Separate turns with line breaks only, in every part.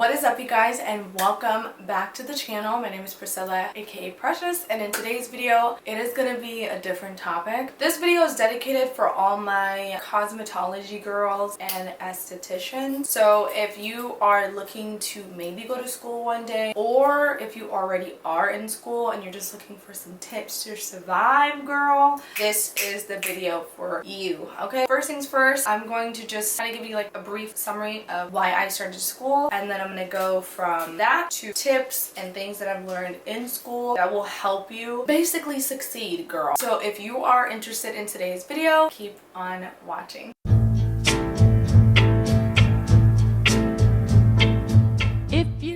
What is up, you guys, and welcome back to the channel. My name is Priscilla, aka Precious, and in today's video it is going to be a different topic. This video is dedicated for all my cosmetology girls and estheticians. So if you are looking to maybe go to school one day, or if you already are in school and you're just looking for some tips to survive, girl, this is the video for you. Okay, first things first, I'm going to just kind of give you like a brief summary of why I started school, and then I'm going to go from that to tips and things that I've learned in school that will help you basically succeed, girl. So if you are interested in today's video, keep on watching.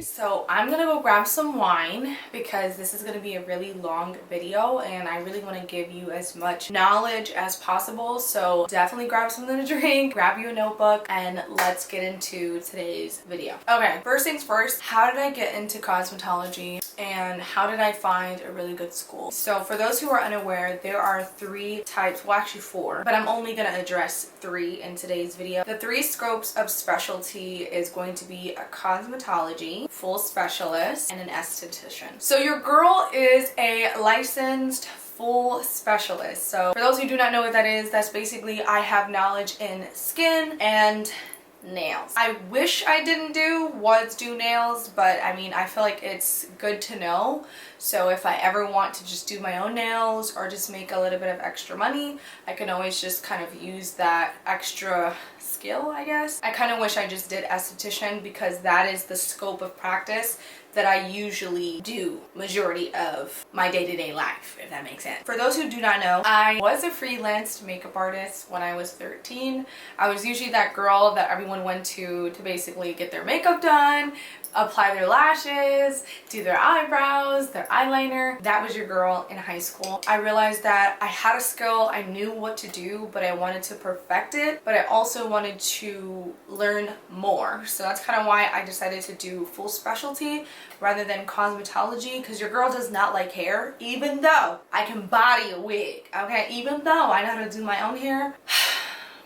So I'm gonna go grab some wine because this is gonna be a really long video and I really want to give you as much knowledge as possible. So definitely grab something to drink, grab you a notebook, and let's get into today's video. Okay, first things first, how did I get into cosmetology and how did I find a really good school? So for those who are unaware, there are three types, well actually four, but I'm only gonna address three in today's video. The three scopes of specialty is going to be a cosmetology, full specialist, and an esthetician. So your girl is a licensed full specialist. So for those who do not know what that is, that's basically I have knowledge in skin and nails. I wish I didn't do nails, but I mean, I feel like it's good to know. So if I ever want to just do my own nails or just make a little bit of extra money, I can always just kind of use that extra skill, I guess. I kind of wish I just did esthetician because that is the scope of practice that I usually do majority of my day-to-day life, if that makes sense. For those who do not know, I was a freelance makeup artist when I was 13. I was usually that girl that everyone went to basically get their makeup done, apply their lashes, do their eyebrows, their eyeliner. That was your girl in high school. I realized that I had a skill, I knew what to do, but I wanted to perfect it, but I also wanted to learn more. So that's kind of why I decided to do full specialty rather than cosmetology, because your girl does not like hair, even though I can body a wig, okay? Even though I know how to do my own hair,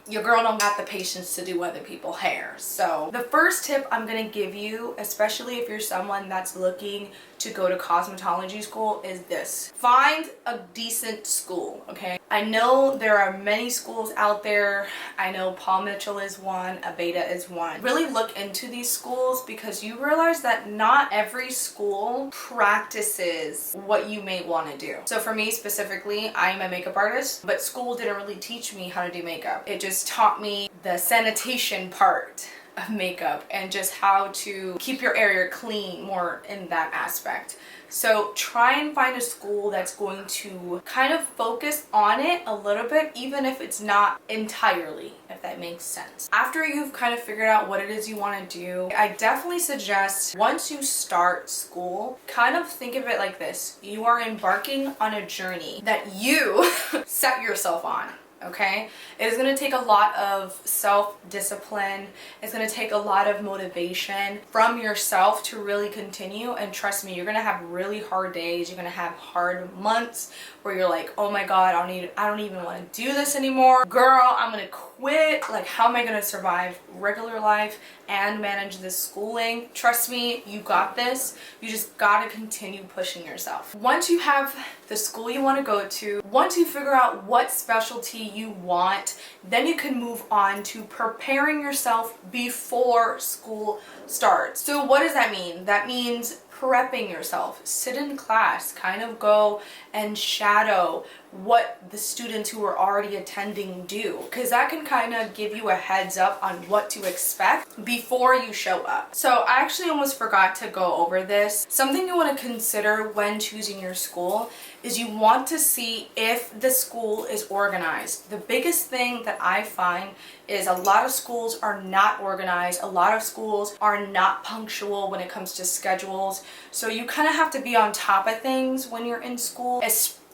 your girl don't got the patience to do other people's hair. So the first tip I'm gonna give you, especially if you're someone that's looking to go to cosmetology school, is this. Find a decent school, okay? I know there are many schools out there. I know Paul Mitchell is one, Aveda is one. Really look into these schools because you realize that not every school practices what you may want to do. So for me specifically, I'm a makeup artist, but school didn't really teach me how to do makeup. It just taught me the sanitation part of makeup and just how to keep your area clean, more in that aspect. So try and find a school that's going to kind of focus on it a little bit, even if it's not entirely, if that makes sense. After you've kind of figured out what it is you want to do, I definitely suggest once you start school, kind of think of it like this. You are embarking on a journey that you set yourself on. Okay, it is going to take a lot of self-discipline. It's going to take a lot of motivation from yourself to really continue, and trust me, you're going to have really hard days. You're going to have hard months where you're like, oh my god, I don't even want to do this anymore, girl, I'm going to quit. Like, how am I going to survive regular life and manage this schooling? Trust me, you got this. You just got to continue pushing yourself. Once you have the school you want to go to, once you figure out what specialty you want, then you can move on to preparing yourself before school starts. So what does that mean? That means prepping yourself. Sit in class, kind of go and shadow what the students who are already attending do, because that can kind of give you a heads up on what to expect before you show up. So I actually almost forgot to go over this. Something you want to consider when choosing your school is you want to see if the school is organized. The biggest thing that I find is a lot of schools are not organized. A lot of schools are not punctual when it comes to schedules. So you kind of have to be on top of things when you're in school,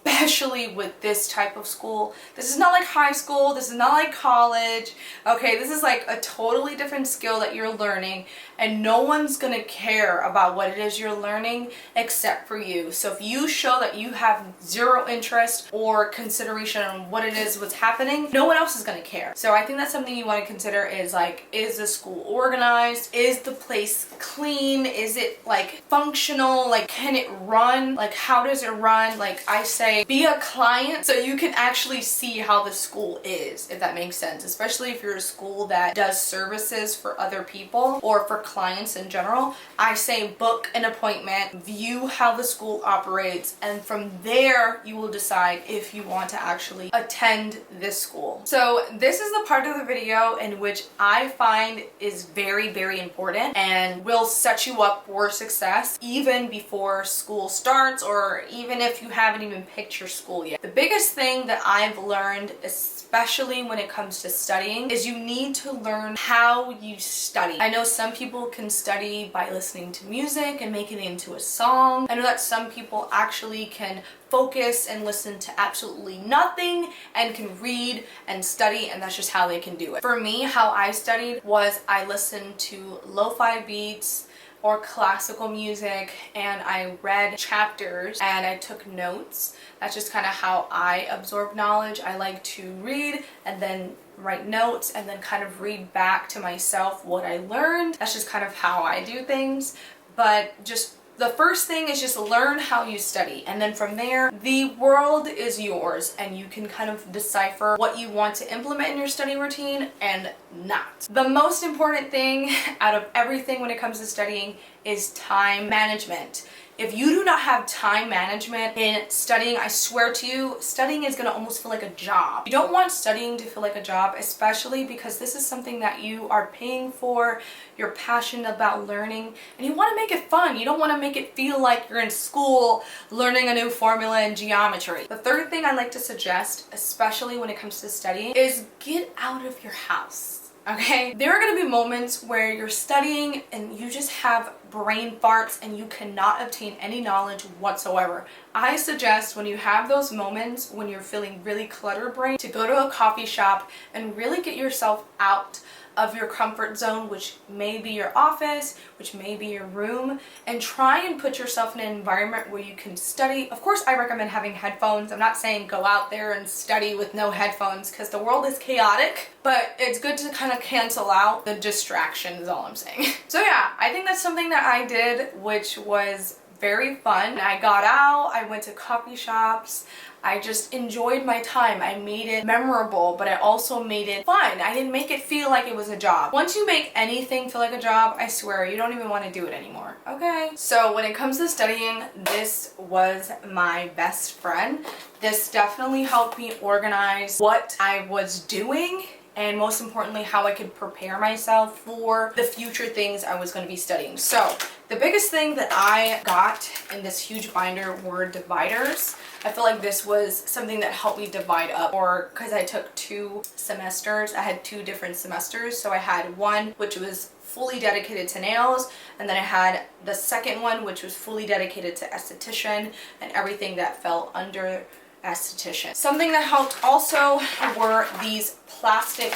especially with this type of school. This is not like high school, this is not like college, okay? This is like a totally different skill that you're learning, and no one's gonna care about what it is you're learning except for you. So if you show that you have zero interest or consideration on what it is, what's happening, no one else is gonna care. So I think that's something you want to consider is like, is the school organized? Is the place clean? Is it like functional? Like, can it run? Like, how does it run? Like, I say be a client so you can actually see how the school is, if that makes sense. Especially if you're a school that does services for other people or for clients in general. I say book an appointment, view how the school operates, and from there you will decide if you want to actually attend this school. So this is the part of the video in which I find is very, very important and will set you up for success even before school starts, or even if you haven't even picked your school yet. The biggest thing that I've learned, especially when it comes to studying, is you need to learn how you study. I know some people can study by listening to music and making it into a song. I know that some people actually can focus and listen to absolutely nothing and can read and study, and that's just how they can do it. For me, how I studied was I listened to lo-fi beats or classical music, and I read chapters and I took notes. That's just kind of how I absorb knowledge. I like to read and then write notes and then kind of read back to myself what I learned. That's just kind of how I do things. But just the first thing is just learn how you study, and then from there the world is yours and you can kind of decipher what you want to implement in your study routine and not. The most important thing out of everything when it comes to studying is time management. If you do not have time management in studying, I swear to you, studying is going to almost feel like a job. You don't want studying to feel like a job, especially because this is something that you are paying for, you're passionate about learning, and you want to make it fun. You don't want to make it feel like you're in school learning a new formula in geometry. The third thing I like to suggest, especially when it comes to studying, is get out of your house. Okay? There are going to be moments where you're studying and you just have brain farts and you cannot obtain any knowledge whatsoever. I suggest when you have those moments when you're feeling really cluttered brain to go to a coffee shop and really get yourself out of your comfort zone, which may be your office, which may be your room, and try and put yourself in an environment where you can study. Of course, I recommend having headphones. I'm not saying go out there and study with no headphones because the world is chaotic, but it's good to kind of cancel out the distractions is all I'm saying. So yeah, I think that's something that I did, which was very fun. I got out, I went to coffee shops, I just enjoyed my time. I made it memorable, but I also made it fun. I didn't make it feel like it was a job. Once you make anything feel like a job, I swear, you don't even want to do it anymore, okay? So when it comes to studying, this was my best friend. This definitely helped me organize what I was doing, and most importantly, how I could prepare myself for the future things I was going to be studying. So the biggest thing that I got in this huge binder were dividers. I feel like this was something that helped me divide up, or because I took 2 semesters, I had 2 different semesters. So I had one which was fully dedicated to nails, and then I had the second one which was fully dedicated to esthetician and everything that fell under esthetician. Something that helped also were these plastic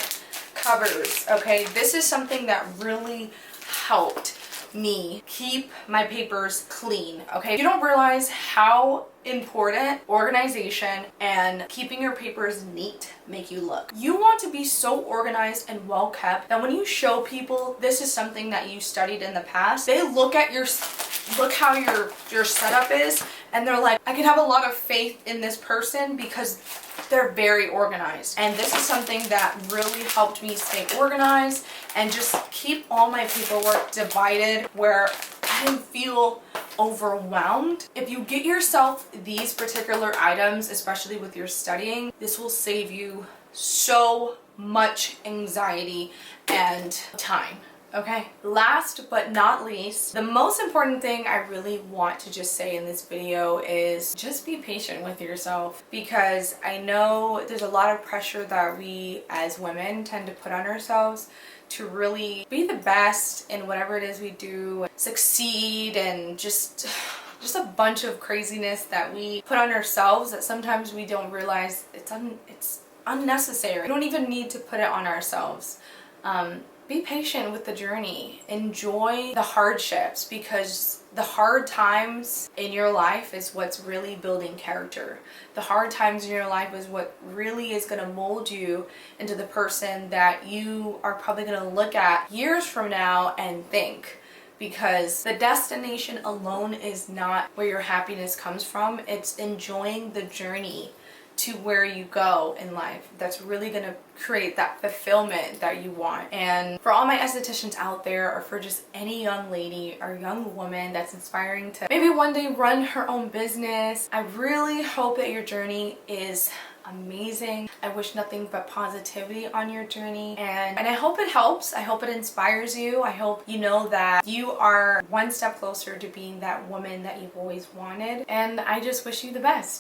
covers, okay? This is something that really helped me keep my papers clean, okay? You don't realize how important organization and keeping your papers neat make you look. You want to be so organized and well kept that when you show people this is something that you studied in the past, they look at look how your setup is, and they're like, I can have a lot of faith in this person because they're very organized. And this is something that really helped me stay organized and just keep all my paperwork divided where I didn't feel overwhelmed. If you get yourself these particular items, especially with your studying, this will save you so much anxiety and time. Okay, last but not least, the most important thing I really want to just say in this video is just be patient with yourself, because I know there's a lot of pressure that we as women tend to put on ourselves to really be the best in whatever it is we do, succeed, and just just a bunch of craziness that we put on ourselves that sometimes we don't realize it's unnecessary. We don't even need to put it on ourselves. Be patient with the journey. Enjoy the hardships, because the hard times in your life is what's really building character. The hard times in your life is what really is going to mold you into the person that you are probably going to look at years from now and think. Because the destination alone is not where your happiness comes from. It's enjoying the journey to where you go in life that's really gonna create that fulfillment that you want. And for all my estheticians out there, or for just any young lady or young woman that's inspiring to maybe one day run her own business, I really hope that your journey is amazing. I wish nothing but positivity on your journey, and I hope it helps. I hope it inspires you. I hope you know that you are one step closer to being that woman that you've always wanted, and I just wish you the best.